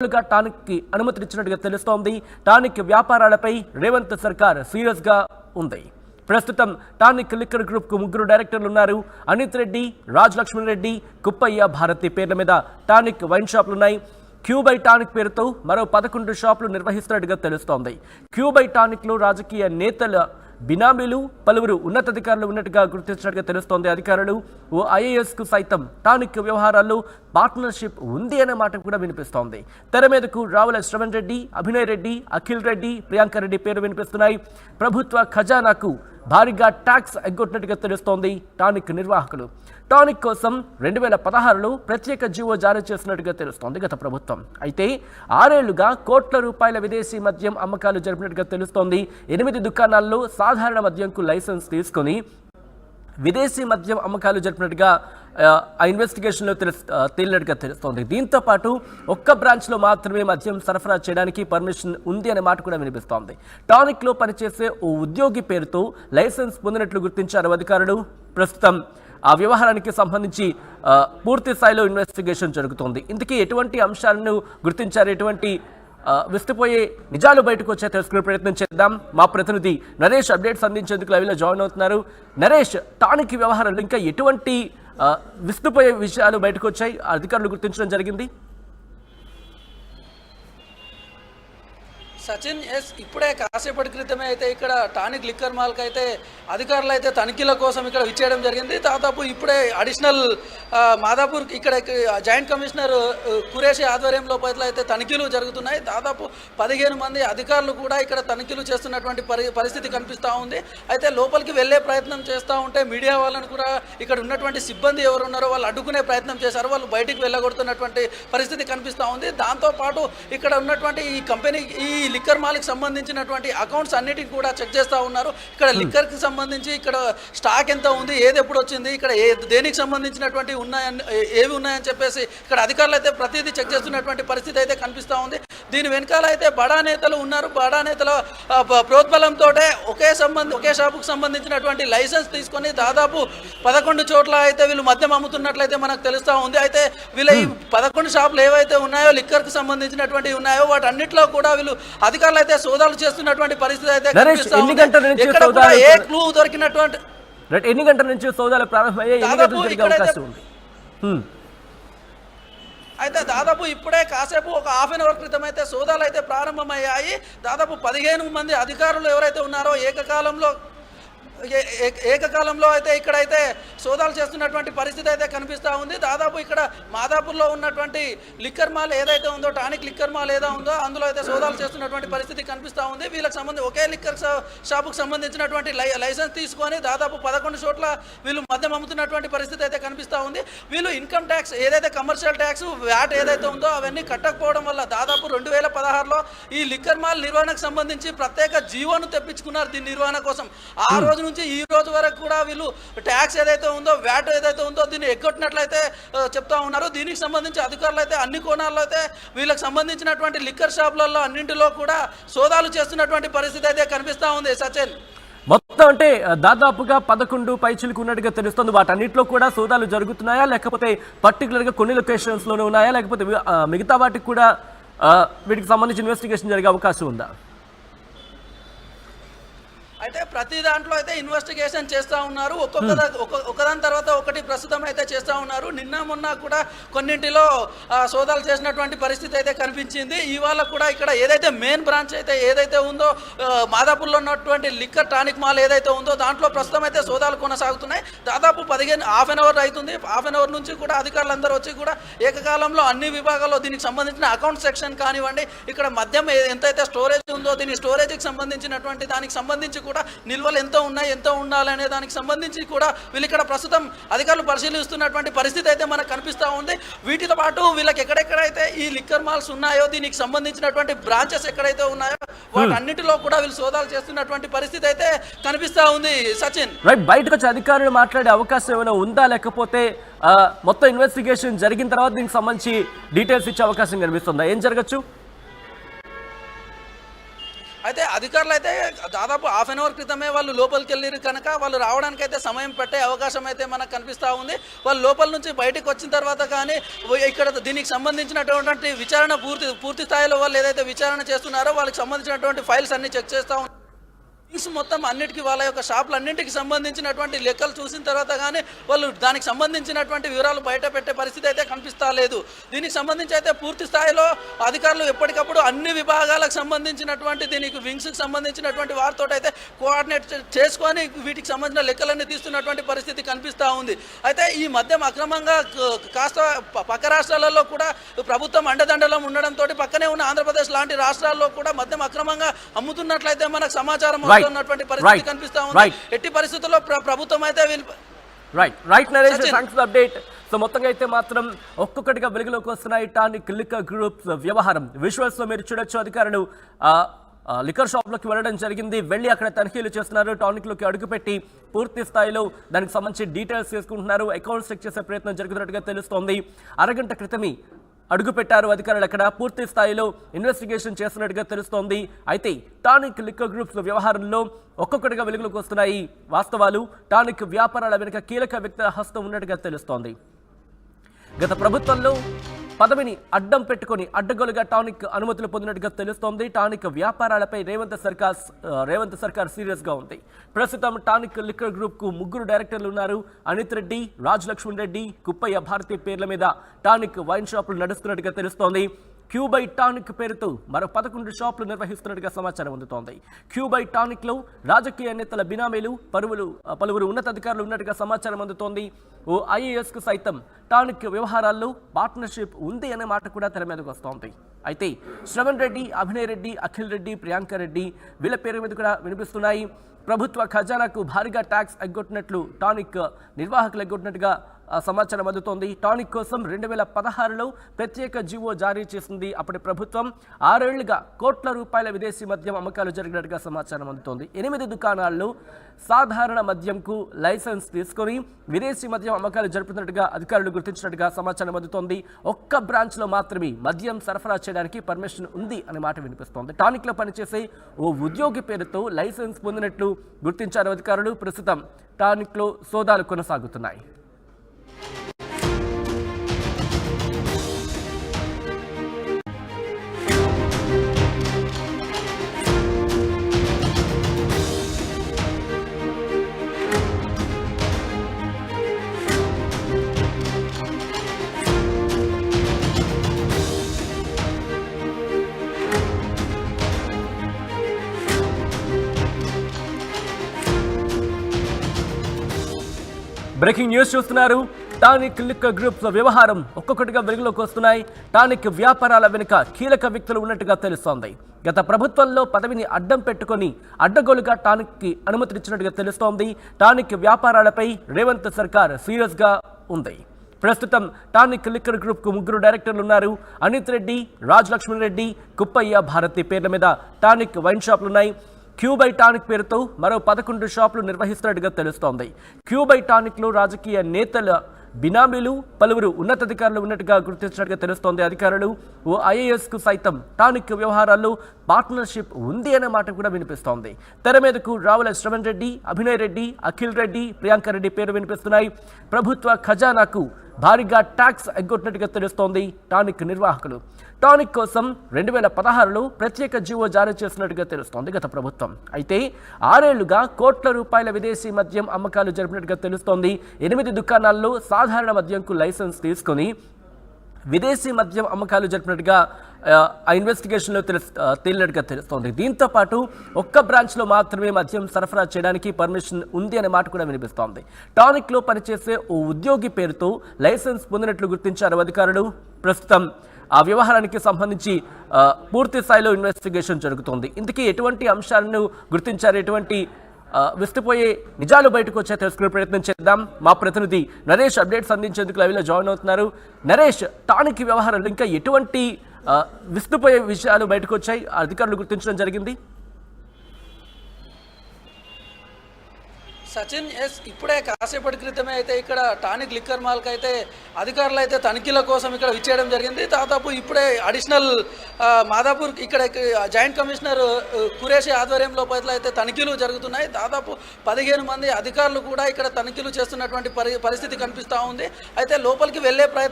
Tonic కి అనుమతినిచ్చినట్టుగా తెలుస్తోంది. Tonic వ్యాపారాలపై Revanth సర్కార్ సీరియస్ గా ఉంది. ప్రస్తుతం టానిక్ లిక్కర్ గ్రూప్ కు 3 డైరెక్టర్లు ఉన్నారు. అనిత్ రెడ్డి, రాజ్ లక్ష్మణ్ రెడ్డి, కుప్పయ్య భారతి పేర్ల మీద టానిక్ వైన్ షాపులున్నాయి. క్యూబై టానిక్ పేరుతో మరో 11 షాపులు నిర్వహిస్తున్నట్టుగా తెలుస్తోంది. క్యూబై టానిక్ లో రాజకీయ నేతల బినామీలు, పలువురు ఉన్నతాధికారులు ఉన్నట్టుగా గుర్తించినట్టుగా తెలుస్తోంది. అధికారులు ఓ ఐఏఎస్ కు సైతం టానిక్ వ్యవహారాల్లో పార్ట్నర్షిప్ ఉంది అనే మాట కూడా వినిపిస్తోంది. తెర మీదకు రావుల శ్రవణ్ రెడ్డి, అభినయ్ రెడ్డి, అఖిల్ రెడ్డి, ప్రియాంక రెడ్డి పేరు వినిపిస్తున్నాయి. ప్రభుత్వ ఖజానాకు భారీగా ట్యాక్స్ ఎగ్గొట్టినట్టుగా తెలుస్తోంది టానిక్ నిర్వాహకులు. టానిక్ కోసం 2016లో ప్రత్యేక జీవో జారీ చేసినట్టుగా తెలుస్తోంది గత ప్రభుత్వం. అయితే 6 ఏళ్లుగా కోట్ల రూపాయల విదేశీ మద్యం అమ్మకాలు జరిపినట్టుగా తెలుస్తోంది. 8 దుకాణాల్లో సాధారణ మద్యంకు లైసెన్స్ తీసుకొని విదేశీ మద్యం అమ్మకాలు జరిపినట్టుగా ఆ ఇన్వెస్టిగేషన్లో తేలినట్టుగా తెలుస్తోంది. దీంతో పాటు ఒక్క బ్రాంచ్లో మాత్రమే మద్యం సరఫరా చేయడానికి పర్మిషన్ ఉంది అనే మాట కూడా వినిపిస్తోంది. టానిక్లో పనిచేసే ఓ ఉద్యోగి పేరుతో లైసెన్స్ పొందినట్లు గుర్తించారు అధికారులు. ప్రస్తుతం ఆ వ్యవహారానికి సంబంధించి పూర్తి స్థాయిలో ఇన్వెస్టిగేషన్ జరుగుతోంది. ఇందుకే ఎటువంటి అంశాలను గుర్తించారు, ఎటువంటి విస్తుపోయే నిజాలు బయటకు వచ్చే తెలుసుకునే ప్రయత్నం చేద్దాం. మా ప్రతినిధి నరేష్ అప్డేట్స్ అందించేందుకు లైవ్లో జాయిన్ అవుతున్నారు. నరేష్, టానిక్ వ్యవహారంలో ఇంకా ఎటువంటి విస్తుపోయే విషయాలు బయటకు వచ్చాయి, అధికారులు గుర్తించడం జరిగింది? సచిన్, ఇప్పుడే కాసేపటి క్రితమే అయితే ఇక్కడ టానిక్ లిక్కర్ మాల్కి అయితే అధికారులు అయితే తనిఖీల కోసం ఇక్కడ విచ్చేయడం జరిగింది. దాదాపు ఇప్పుడే అడిషనల్ మాదాపూర్ ఇక్కడ జాయింట్ కమిషనర్ కురేషి ఆధ్వర్యంలో అయితే తనిఖీలు జరుగుతున్నాయి. దాదాపు 15 మంది అధికారులు కూడా ఇక్కడ తనిఖీలు చేస్తున్నటువంటి పరిస్థితి కనిపిస్తూ ఉంది. అయితే లోపలికి వెళ్ళే ప్రయత్నం చేస్తూ ఉంటే మీడియా వాళ్ళని కూడా ఇక్కడ ఉన్నటువంటి సిబ్బంది ఎవరు ఉన్నారో వాళ్ళు అడ్డుకునే ప్రయత్నం చేశారు. వాళ్ళు బయటికి వెళ్ళగొడుతున్నటువంటి పరిస్థితి కనిపిస్తూ ఉంది. దాంతోపాటు ఇక్కడ ఉన్నటువంటి ఈ కంపెనీ, ఈ లిక్కర్ మాల్కి సంబంధించినటువంటి అకౌంట్స్ అన్నిటికి కూడా చెక్ చేస్తూ ఉన్నారు. ఇక్కడ లిక్కర్కి సంబంధించి ఇక్కడ స్టాక్ ఎంత ఉంది, ఏది ఎప్పుడు వచ్చింది, ఇక్కడ దేనికి సంబంధించినటువంటి ఏవి ఉన్నాయని చెప్పేసి ఇక్కడ అధికారులు అయితే ప్రతిదీ చెక్ చేస్తున్నటువంటి పరిస్థితి అయితే కనిపిస్తూ ఉంది. దీని వెనకాల అయితే బడా నేతలు ఉన్నారు. బడా నేతల ప్రోద్బలంతో ఒకే షాపుకు సంబంధించినటువంటి లైసెన్స్ తీసుకొని దాదాపు 11 చోట్ల అయితే వీళ్ళు మద్యం అమ్ముతున్నట్లయితే మనకు తెలుస్తూ ఉంది. అయితే వీళ్ళ ఈ 11 షాపులు ఏవైతే ఉన్నాయో లిక్కర్కి సంబంధించినటువంటి ఉన్నాయో వాటన్నిటిలో కూడా వీళ్ళు అధికారులు అయితే సోదాలు చేస్తున్నటువంటి పరిస్థితి అయితే ఎన్ని గంటల నుంచి సోదాలు ప్రారంభమయ్యాయి? అయితే దాదాపు ఇప్పుడే కాసేపు ఒక హాఫ్ అన్ అవర్ క్రితం అయితే సోదాలు అయితే ప్రారంభమయ్యాయి. దాదాపు 15 మంది అధికారులు ఎవరైతే ఉన్నారో ఏకకాలంలో అయితే ఇక్కడైతే సోదాలు చేస్తున్నటువంటి పరిస్థితి అయితే కనిపిస్తూ ఉంది. దాదాపు ఇక్కడ మాదాపూర్లో ఉన్నటువంటి లిక్కర్ మాల్ ఏదైతే ఉందో, టానిక్ లిక్కర్ మాల్ ఏదో ఉందో అందులో అయితే సోదాలు చేస్తున్నటువంటి పరిస్థితి కనిపిస్తూ ఉంది. వీళ్ళకి సంబంధించి ఒకే లిక్కర్ షాపుకు సంబంధించినటువంటి లైసెన్స్ తీసుకొని దాదాపు 11 చోట్ల వీళ్ళు మద్యం అమ్ముతున్నటువంటి పరిస్థితి అయితే కనిపిస్తూ ఉంది. వీళ్ళు ఇన్కమ్ ట్యాక్స్ ఏదైతే కమర్షియల్ ట్యాక్స్, వ్యాట్ ఏదైతే ఉందో అవన్నీ కట్టకపోవడం వల్ల దాదాపు 2016లో ఈ లిక్కర్ మాల్ నిర్వహణకు సంబంధించి ప్రత్యేక జీవోను తెప్పించుకున్నారు. దీని నిర్వహణ కోసం ఆ రోజు నుంచి ఈ రోజు వరకు కూడా వీళ్ళు ట్యాక్స్ ఏదైతే ఉందో, వ్యాట్ ఏదైతే ఉందో దీన్ని ఎగ్గొట్టినట్లయితే చెప్తా ఉన్నారు. దీనికి సంబంధించి అధికారులు అయితే అన్ని కోణాల్లో అయితే వీళ్ళకి సంబంధించినటువంటి లిక్కర్ షాపులలో అన్నింటిలో కూడా సోదాలు చేస్తున్నటువంటి పరిస్థితి అయితే కనిపిస్తూ ఉంది. సచిన్, మొత్తం అంటే దాదాపుగా 11 పైచిలకు ఉన్నట్టుగా తెలుస్తుంది. వాటన్నిటిలో కూడా సోదాలు జరుగుతున్నాయా, లేకపోతే పర్టికులర్గా కొన్ని లొకేషన్స్ లోనే ఉన్నాయా, లేకపోతే మిగతా వాటికి కూడా వీటికి సంబంధించి ఇన్వెస్టిగేషన్ జరిగే అవకాశం ఉందా? అయితే ప్రతి దాంట్లో అయితే ఇన్వెస్టిగేషన్ చేస్తూ ఉన్నారు. ఒకదాని తర్వాత ఒకటి ప్రస్తుతం అయితే చేస్తూ ఉన్నారు. నిన్న మొన్న కూడా కొన్నింటిలో సోదాలు చేసినటువంటి పరిస్థితి అయితే కనిపించింది. ఇవాళ కూడా ఇక్కడ ఏదైతే మెయిన్ బ్రాంచ్ అయితే ఏదైతే ఉందో, మాదాపూర్లో ఉన్నటువంటి లిక్కర్ టానిక్ మాల్ ఏదైతే ఉందో దాంట్లో ప్రస్తుతం అయితే సోదాలు కొనసాగుతున్నాయి. దాదాపు హాఫ్ అన్ అవర్ అవుతుంది. హాఫ్ అన్ అవర్ నుంచి కూడా అధికారులందరూ వచ్చి కూడా ఏకకాలంలో అన్ని విభాగాల్లో దీనికి సంబంధించిన అకౌంట్ సెక్షన్ కానివ్వండి, ఇక్కడ మద్యం ఎంతైతే స్టోరేజ్ ఉందో దీని స్టోరేజ్కి సంబంధించినటువంటి దానికి సంబంధించి కూడా నిల్వలు ఎంత ఉన్నాయి, ఎంత ఉండాలనే దానికి సంబంధించి కూడా వీళ్ళు ఇక్కడ ప్రస్తుతం అధికారులు పరిశీలిస్తున్నటువంటి పరిస్థితి అయితే మనకు కనిపిస్తూ ఉంది. వీటితో పాటు వీళ్ళకి ఎక్కడెక్కడైతే ఈ లిక్కర్ మాల్స్ ఉన్నాయో, దీనికి సంబంధించినటువంటి బ్రాంచెస్ ఎక్కడైతే ఉన్నాయో వాటన్నిటిలో కూడా వీళ్ళు సోదాలు చేస్తున్నటువంటి పరిస్థితి అయితే కనిపిస్తూ ఉంది. సచిన్, బయటకు వచ్చి అధికారులు మాట్లాడే అవకాశం ఏమైనా ఉందా, లేకపోతే మొత్తం ఇన్వెస్టిగేషన్ జరిగిన తర్వాత దీనికి సంబంధించి డీటెయిల్స్ ఇచ్చే అవకాశం కనిపిస్తుందా? ఏం జరగచ్చు? అయితే అధికారులు అయితే దాదాపు హాఫ్ అన్ అవర్ క్రితమే వాళ్ళు లోపలికి వెళ్ళారు కనుక వాళ్ళు రావడానికి అయితే సమయం పట్టే అవకాశం అయితే మనకు కనిపిస్తూ ఉంది. వాళ్ళు లోపల నుంచి బయటకు వచ్చిన తర్వాత కానీ ఇక్కడ దీనికి సంబంధించినటువంటి విచారణ పూర్తి స్థాయిలో వాళ్ళు ఏదైతే విచారణ చేస్తున్నారో వాళ్ళకి సంబంధించినటువంటి ఫైల్స్ అన్ని చెక్ చేస్తూ ఉన్నారు. మొత్తం అన్నిటికీ వాళ్ళ యొక్క షాపులన్నింటికి సంబంధించినటువంటి లెక్కలు చూసిన తర్వాత కానీ వాళ్ళు దానికి సంబంధించినటువంటి వివరాలు బయట పెట్టే పరిస్థితి అయితే కనిపిస్తా లేదు. దీనికి సంబంధించి అయితే పూర్తి స్థాయిలో అధికారులు ఎప్పటికప్పుడు అన్ని విభాగాలకు సంబంధించినటువంటి దీనికి వింగ్స్కి సంబంధించినటువంటి వారితో అయితే కోఆర్డినేట్ చేసుకొని వీటికి సంబంధించిన లెక్కలన్నీ తీస్తున్నటువంటి పరిస్థితి కనిపిస్తూ ఉంది. అయితే ఈ మద్యం అక్రమంగా కాస్త పక్క రాష్ట్రాలలో కూడా ప్రభుత్వం అండదండలో ఉండడంతో పక్కనే ఉన్న ఆంధ్రప్రదేశ్ లాంటి రాష్ట్రాల్లో కూడా మద్యం అక్రమంగా అమ్ముతున్నట్లయితే మనకు సమాచారం ఉన్నటువంటి పరిస్థితి కనిపిస్తా ఉంది. ఎట్టి పరిస్థితుల్లో ప్రభుత్వం అయితే right Naresh, thanks for update. So మొత్తంగా అయితే మాత్రం ఒక్కొక్కటిగా వెలుగులోకి వస్తున్నాయి టానిక్ లిక్కర్ గ్రూప్స్ వ్యవహారం. విజువల్స్ లో మీరు చూడొచ్చు, అధికారులు లిక్కర్ షాప్ లోకి వెళ్ళడం జరిగింది, వెళ్ళి అక్కడ తనిఖీలు చేస్తున్నారు. టానిక్ లోకి అడుగుపెట్టి పూర్తి స్థాయిలో దానికి సంబంధించి డీటెయిల్స్ తీసుకుంటున్నారు. అకౌంట్స్ చెక్ చేసే ప్రయత్నం జరుగుతున్నట్టుగా తెలుస్తోంది. అరగంట క్రితమే అడుగు పెట్టారు అధికారులు, అక్కడ పూర్తి స్థాయిలో ఇన్వెస్టిగేషన్ చేస్తున్నట్టుగా తెలుస్తోంది. అయితే టానిక్ లిక్కర్ గ్రూప్స్ వ్యవహారంలో ఒక్కొక్కటిగా వెలుగులోకి వస్తున్నాయి వాస్తవాలు. టానిక్ వ్యాపారాల వెనుక కీలక వ్యక్తుల హస్తం ఉన్నట్టుగా తెలుస్తోంది. గత ప్రభుత్వంలో పదవిని అడ్డం పెట్టుకుని అడ్డగోలుగా టానిక్ అనుమతులు పొందినట్టుగా తెలుస్తోంది. టానిక్ వ్యాపారాలపై రేవంత్ సర్కార్ సీరియస్ గా ఉంది. ప్రస్తుతం టానిక్ లిక్కర్ గ్రూప్ కు 3 డైరెక్టర్లు ఉన్నారు. అనిత్ రెడ్డి, రాజ్ లక్ష్మణ్ రెడ్డి, కుప్పయ్య భారతి పేర్ల మీద టానిక్ వైన్ షాపులు నడుస్తున్నట్టుగా తెలుస్తోంది. క్యూబై టానిక్ పేరుతో మరో 11 షాపులు నిర్వహిస్తున్నట్టుగా సమాచారం అందుతోంది. క్యూబై టానిక్ లో రాజకీయ నేతల బినామీలు, పలువురు ఉన్నతాధికారులు ఉన్నట్టుగా సమాచారం అందుతోంది. ఓ ఐఏఎస్ కు సైతం టానిక్ వ్యవహారాల్లో పార్ట్నర్షిప్ ఉంది అనే మాట కూడా తెర మీదకు వస్తోంది. అయితే శ్రవణ్ రెడ్డి, అభినయ్ రెడ్డి, అఖిల్ రెడ్డి, ప్రియాంక రెడ్డి వీళ్ళ పేరు మీద కూడా వినిపిస్తున్నాయి. ప్రభుత్వ ఖజానాకు భారీగా ట్యాక్స్ ఎగ్గొట్టినట్లు టానిక్ నిర్వాహకులు ఎగ్గొట్టినట్టుగా సమాచారం అందుతోంది. టానిక్ కోసం 2016లో ప్రత్యేక జీవో జారీ చేసింది అప్పటి ప్రభుత్వం. 6 ఏళ్లుగా కోట్ల రూపాయల విదేశీ మద్యం అమ్మకాలు జరిగినట్టుగా సమాచారం అందుతోంది. 8 దుకాణాల్లో సాధారణ మద్యంకు లైసెన్స్ తీసుకొని విదేశీ మద్యం అమ్మకాలు జరుపుతున్నట్టుగా అధికారులు గుర్తించినట్టుగా సమాచారం అందుతోంది. ఒక్క బ్రాంచ్లో మాత్రమే మద్యం సరఫరా చేయడానికి పర్మిషన్ ఉంది అనే మాట వినిపిస్తోంది. టానిక్లో పనిచేసే ఓ ఉద్యోగి పేరుతో లైసెన్స్ పొందినట్లు గుర్తించారు అధికారులు. ప్రస్తుతం టానిక్లో సోదాలు కొనసాగుతున్నాయి. బ్రేకింగ్ న్యూస్ చూస్తున్నారు. టానిక్ లిక్కర్ గ్రూప్స్ వ్యవహారం ఒక్కొక్కటిగా వెలుగులోకి వస్తున్నాయి. టానిక్ వ్యాపారాల వెనుక కీలక వ్యక్తులు ఉన్నట్టుగా తెలుస్తోంది. గత ప్రభుత్వంలో పదవిని అడ్డం పెట్టుకుని అడ్డగోలుగా టానిక్కి అనుమతినిచ్చినట్టుగా తెలుస్తోంది. టానిక్ వ్యాపారాలపై రేవంత్ సర్కార్ సీరియస్ గా ఉంది. ప్రస్తుతం టానిక్ లిక్కర్ గ్రూప్ కు 3 డైరెక్టర్లు ఉన్నారు. అనిత్ రెడ్డి, రాజ్ లక్ష్మణ్ రెడ్డి, కుప్పయ్య భారతి పేర్ల మీద టానిక్ వైన్ షాపులున్నాయి. క్యూబై టానిక్ పేరుతో మరో 11 షాపులు నిర్వహిస్తున్నట్టుగా తెలుస్తోంది. క్యూబై టానిక్ లో రాజకీయ నేతల బినామీలు, పలువురు ఉన్నతాధికారులు ఉన్నట్టుగా గుర్తించినట్టుగా తెలుస్తోంది అధికారులు. ఓ ఐఏఎస్ కు సైతం టానిక్ వ్యవహారాల్లో పార్ట్నర్షిప్ ఉంది అనే మాట కూడా వినిపిస్తోంది. తెర మీదకు రావుల శ్రవణ్ రెడ్డి, అభినయ్ రెడ్డి, అఖిల్ రెడ్డి, ప్రియాంక రెడ్డి పేరు వినిపిస్తున్నాయి. ప్రభుత్వ ఖజానాకు భారీగా ట్యాక్స్ ఎగ్గొట్టినట్టుగా తెలుస్తోంది టానిక్ నిర్వాహకులు. టానిక్ కోసం 2016లో ప్రత్యేక జీవో జారీ చేసినట్టుగా తెలుస్తోంది గత ప్రభుత్వం. అయితే 6 ఏళ్లుగా కోట్ల రూపాయల విదేశీ మద్యం అమ్మకాలు జరిపినట్టుగా తెలుస్తోంది. 8 దుకాణాల్లో సాధారణ మద్యంకు లైసెన్స్ తీసుకుని విదేశీ మద్యం అమ్మకాలు జరిపినట్టుగా ఆ ఇన్వెస్టిగేషన్లో తేలినట్టుగా తెలుస్తోంది. దీంతో పాటు ఒక్క బ్రాంచ్లో మాత్రమే మద్యం సరఫరా చేయడానికి పర్మిషన్ ఉంది అనే మాట కూడా వినిపిస్తోంది. టానిక్లో పనిచేసే ఓ ఉద్యోగి పేరుతో లైసెన్స్ పొందినట్లు గుర్తించారు అధికారులు. ప్రస్తుతం ఆ వ్యవహారానికి సంబంధించి పూర్తి స్థాయిలో ఇన్వెస్టిగేషన్ జరుగుతోంది. ఇందుకే ఎటువంటి అంశాలను గుర్తించారు, ఎటువంటి విస్తుపోయే నిజాలు బయటకు వచ్చే తెలుసుకునే ప్రయత్నం చేద్దాం. మా ప్రతినిధి నరేష్ అప్డేట్స్ అందించేందుకు లైవ్లో జాయిన్ అవుతున్నారు. నరేష్, టానిక్ వ్యవహారంలో ఇంకా ఎటువంటి విస్తుపోయే విషయాలు బయటకు వచ్చాయి, అధికారులు గుర్తించడం జరిగింది? సచిన్ ఎస్ ఇప్పుడే కాసేపటి క్రితమే అయితే ఇక్కడ టానిక్ లిక్కర్ మాల్కి అయితే అధికారులు అయితే తనిఖీల కోసం ఇక్కడ విచ్చేయడం జరిగింది. దాదాపు ఇప్పుడే అడిషనల్ మాదాపూర్ ఇక్కడ జాయింట్ కమిషనర్ కురేషి ఆధ్వర్యంలో అయితే తనిఖీలు జరుగుతున్నాయి. దాదాపు 15 మంది అధికారులు కూడా ఇక్కడ తనిఖీలు చేస్తున్నటువంటి పరిస్థితి కనిపిస్తూ ఉంది. అయితే లోపలికి వెళ్ళే ప్రయత్నం